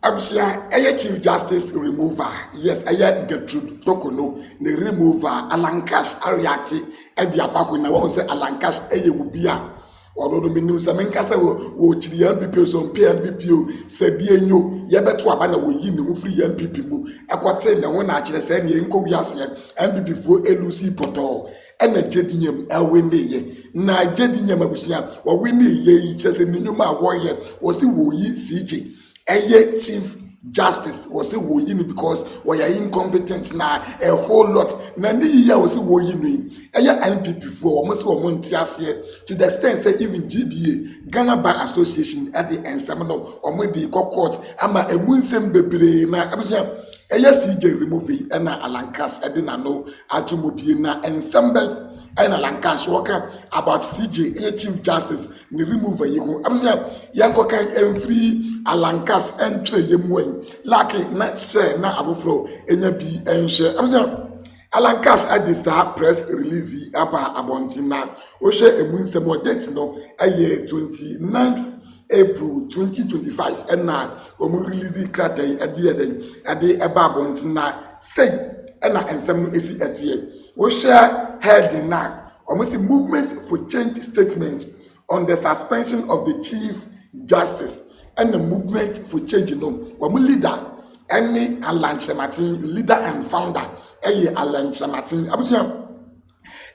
Absia, a Chief Justice remover. Yes, a Gertrude Tokono, the remover, Alankash Ariati, and the Afakuna won't say Alankash Eyebubia. Although the minimum Samenkasa will Chilean people, some PNBPO, said Dienyo, Yabatuabana will yin free NPP mu, Aquatain, and one actually said Yanko Yasia, and before Elusi Poto, and a Jedinium Elwinde, Na Jedinium Abusia, or Winnie Ye, just a minima warrior, was the Woyi CJ. A Chief Justice was a woyin because we are incompetent now a whole lot. Nandi year was a woyin. A NPP for almost 1 month here to the extent say even GBA Ghana Bar Association at the end seminal or maybe court ama a munsem bebre na abusia a CJ remove and a Alankas Edina no Atumobi na and somebody. And Alankash worker about CJ, a Chief Justice, ni remove you. Abusia, Yanko can free Alankash entry yemwen. Lucky not say na avufro, enya be and share. Abusia, Alankash at this press release about Abontina. Oshe a moon some more dates no, a year 29th April 2025. And now, when we release the crater at the Abontina, say. And some is at here. We share head now. Almost a movement for change statement on the suspension of the Chief Justice and the movement for change. When we leader, any Alan Chamatin, leader and founder, Alan Chamatin. Abusia,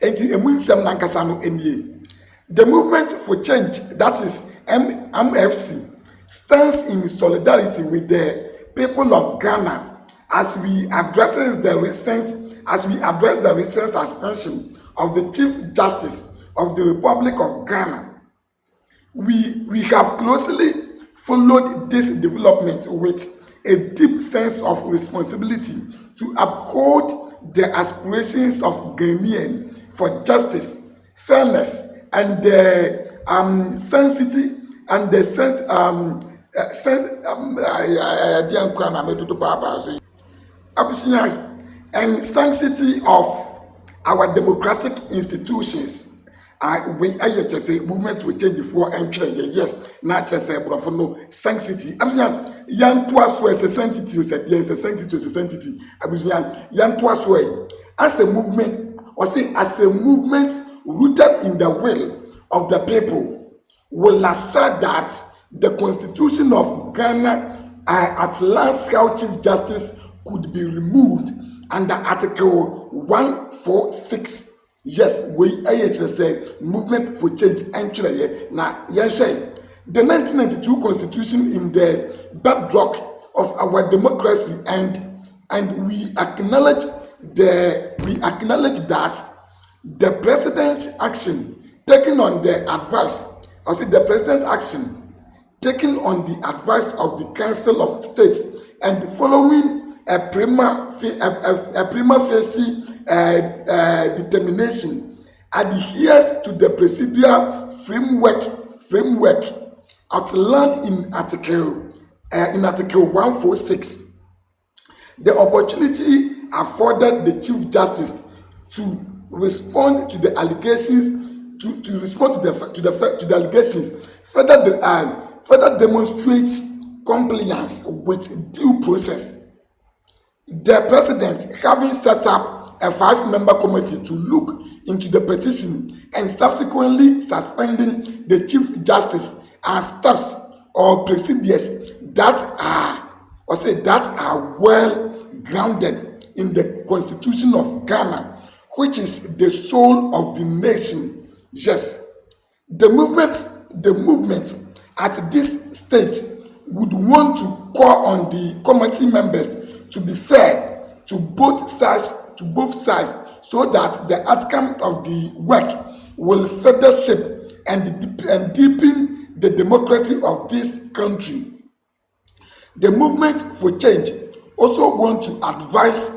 and the Emunsam Nankasano NDA. The movement for change, that is MFC, stands in solidarity with the people of Ghana. As we address the recent suspension of the Chief Justice of the Republic of Ghana, we have closely followed this development with a deep sense of responsibility to uphold the aspirations of Ghanaians for justice, fairness, and the sanctity and the and sanctity of our democratic institutions. We just say movement will change before entry. Yes, not just say but for no sanctity. Yan twas a sanctity, said yes, a sanctity is a sanctity. Yan twas way as a movement, or say as a movement rooted in the will of the people, will assert that the Constitution of Ghana at last how Chief Justice could be removed under Article 146. Yes, we say movement for change entry. Now, the 1992 Constitution in the bedrock of our democracy, and we acknowledge that the president's action taken on the advice, or say the president's action taken on the advice of the Council of State and following a prima facie determination adheres to the procedural framework outlined in Article 146. The opportunity afforded the Chief Justice to respond to the allegations further demonstrates compliance with due process. The president, having set up a 5-member committee to look into the petition and subsequently suspending the Chief Justice, and steps or procedures that are well grounded in the Constitution of Ghana, which is the soul of the nation. Yes, the movement at this stage would want to call on the committee members to be fair to both sides, so that the outcome of the work will further shape and deepen the democracy of this country. The movement for change also want to advise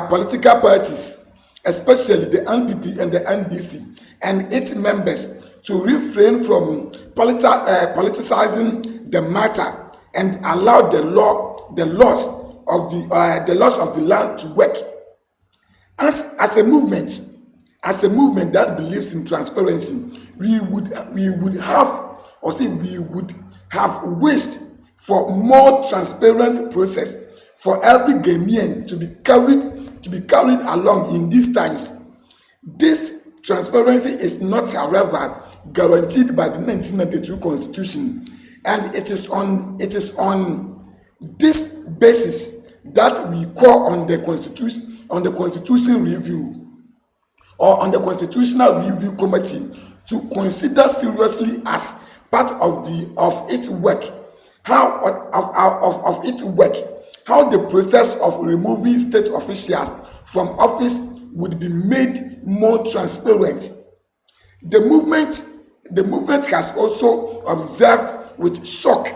political parties, especially the NPP and the NDC and its members, to refrain from politicizing the matter and allow the laws of the land to work. As a movement that believes in transparency, we would have or say we would have wished for more transparent process for every Ghanaian to be carried along in these times. This transparency is not, however, guaranteed by the 1992 Constitution, and it is on this basis that we call on the Constitution Review or on the Constitutional Review Committee to consider seriously as part of its work how the process of removing state officials from office would be made more transparent. The movement has also observed with shock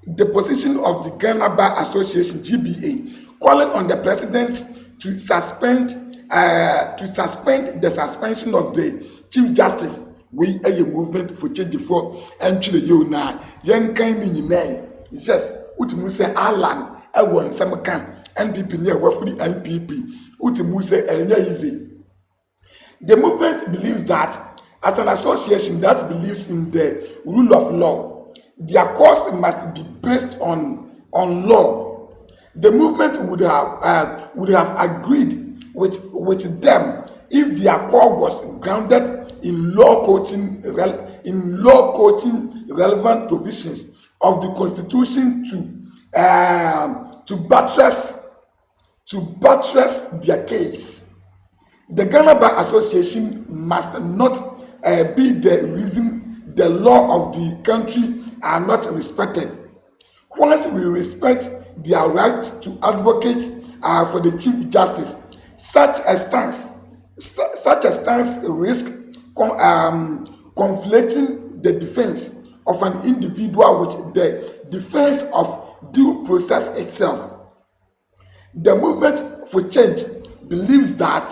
the position of the Ghana Bar Association (GBA), calling on the president to suspend the suspension of the Chief Justice. We a movement for change for entry you na yen kan ni nyina. Yes, utimu say Alan e won nsem kan NPP near wafri NPP. Utimu say enya easy. The movement believes that as an association that believes in the rule of law, their course must be based on law. The movement would have agreed with them if their core was grounded in law quoting relevant provisions of the Constitution to buttress their case. The Ghana Bar Association must not be the reason the law of the country are not respected. Once we respect their right to advocate for the Chief Justice, such a stance risks conflating the defense of an individual with the defense of due process itself. The movement for change believes that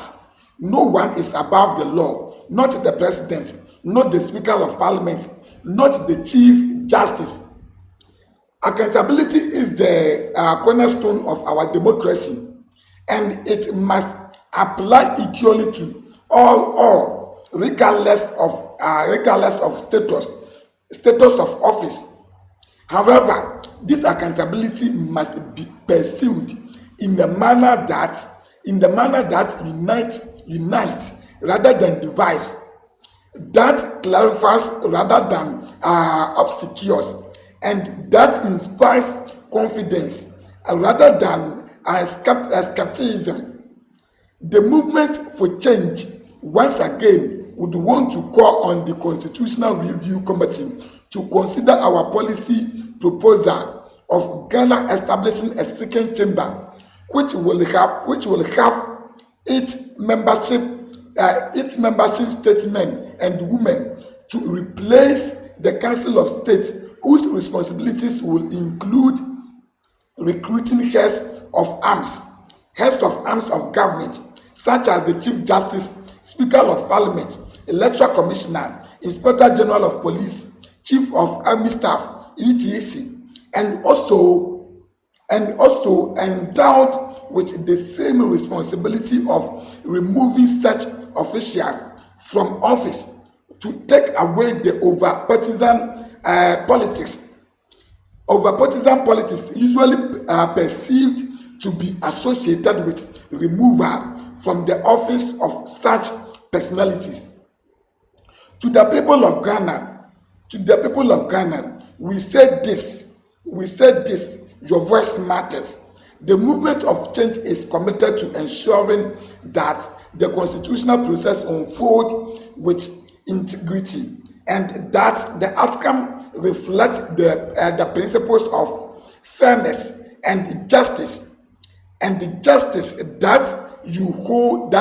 no one is above the law, not the president, not the Speaker of Parliament, not the Chief Justice. Accountability is the cornerstone of our democracy, and it must apply equally to all regardless of status of office. However, this accountability must be pursued in a manner that unites rather than divides, that clarifies rather than obscures, and that inspires confidence rather than skepticism. The movement for change once again would want to call on the Constitutional Review Committee to consider our policy proposal of Ghana establishing a second chamber, which will have its membership statesmen and women to replace the Council of State, whose responsibilities will include recruiting heads of arms of government, such as the Chief Justice, Speaker of Parliament, Electoral Commissioner, Inspector General of Police, Chief of Army Staff, etc., and also endowed with the same responsibility of removing such officials from office to take away the over partisan politics usually perceived to be associated with removal from the office of such personalities. To the people of Ghana, we said this, your voice matters. The movement of change is committed to ensuring that the constitutional process unfolds with integrity and that the outcome reflects the principles of fairness and justice, and the justice that you hold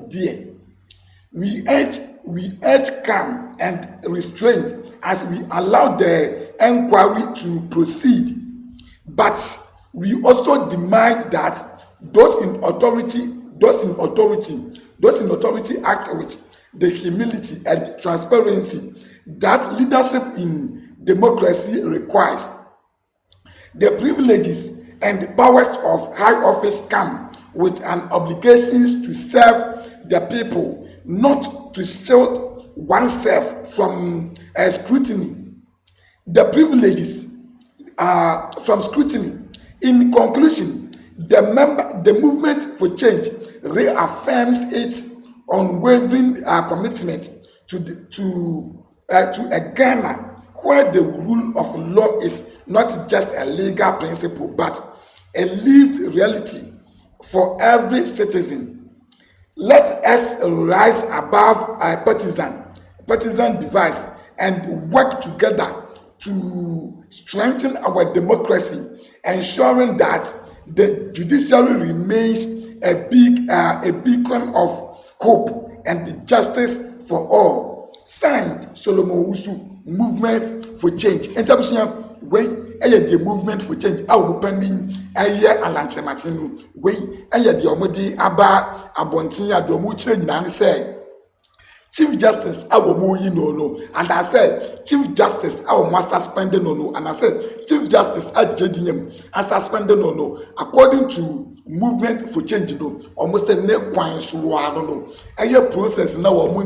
dear. We urge calm and restraint as we allow the inquiry to proceed, but we also demand that those in authority act with the humility and transparency that leadership in democracy requires. The privileges and powers of high office come with an obligation to serve the people, not to shield oneself from scrutiny, the privileges from scrutiny. In conclusion, the movement for change reaffirms its unwavering commitment to a Ghana where the rule of law is not just a legal principle but a lived reality for every citizen. Let us rise above our partisan device and work together to strengthen our democracy, ensuring that the judiciary remains a beacon of hope and justice for all. Signed, Solomon Wusu, Movement for Change. Entabusua, wey, the movement for change. Our pending Alanche Martinu, wey, the omodi aba abontin ya domu change na say. Chief Justice Awomoyi no, and I said Chief Justice Awoma suspended no, and I said Chief Justice at JDM and suspended no. According to Movement for Change no, almost a ne kwan so no. Aye process na wo mu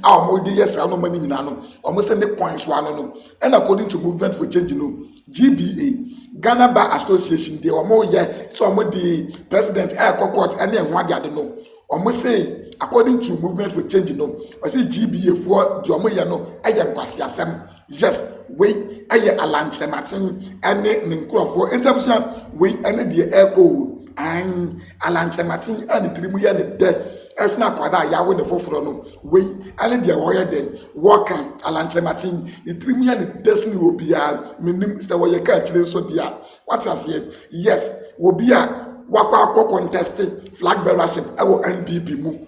awomodi yes ano mani nyina no. Almost a ne kwan so no. And according to Movement for Change no, GBA Ghana Bar Association they omo ye so omo the president court and enwa dia no. Almost say according to Movement for Change no, I say GBA for the omo ye no aye nkwasi asem. Yes, we aye Alanche Martin ane ninkrofo entabusua we ane the echo and Alanche Martin ane trimu ye ne de esna kwada ya we ne foforo no we ane the woye den work Alanche Martin the trimu ye ne desini obia menim say woye ka chire so dia what as here yes obia wakwa contest flag bearership ewo NPP mu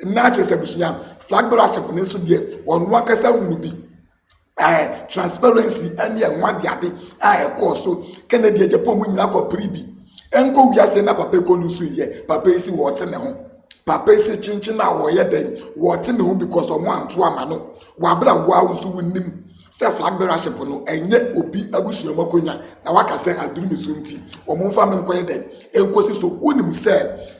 na chese busuya flag bearership ne so de wonu akasa hunu bi transparency and ya nwa de ade so Kennedy Japan mu nyina ko pribi enko wiase na papa ko lusu ye papa isi wote ne ho papa isi chinchin na wo ye den wote ne ho because omo anto ama no wa bra wo awusu wonnim se flag bearership no enye obi abusuo makonya na waka se aduru mi so nti omo mfa me nkoye den enkosi so wonim se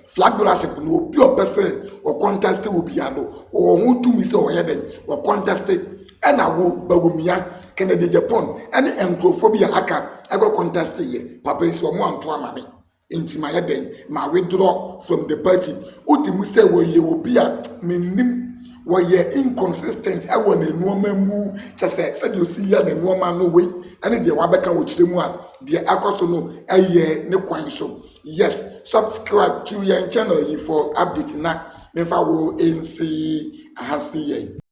flag bearership no obi opese o contest obi ado o ho tumi se o ye den o contest ena wo bawumia Kennedy Japan ene entrophobia aka ego contest ye papa isi omo anto amane intima ye den ma withdraw from the party utimu se wo ye obi a menim wo ye inconsistent ewo na nuoma mu chese se de osi ya na nuoma no we ene de wabeka wo chiremu a de akoso no eye ne kwan so. Yes, subscribe to your channel for update na mefa wo nc ahasi ye.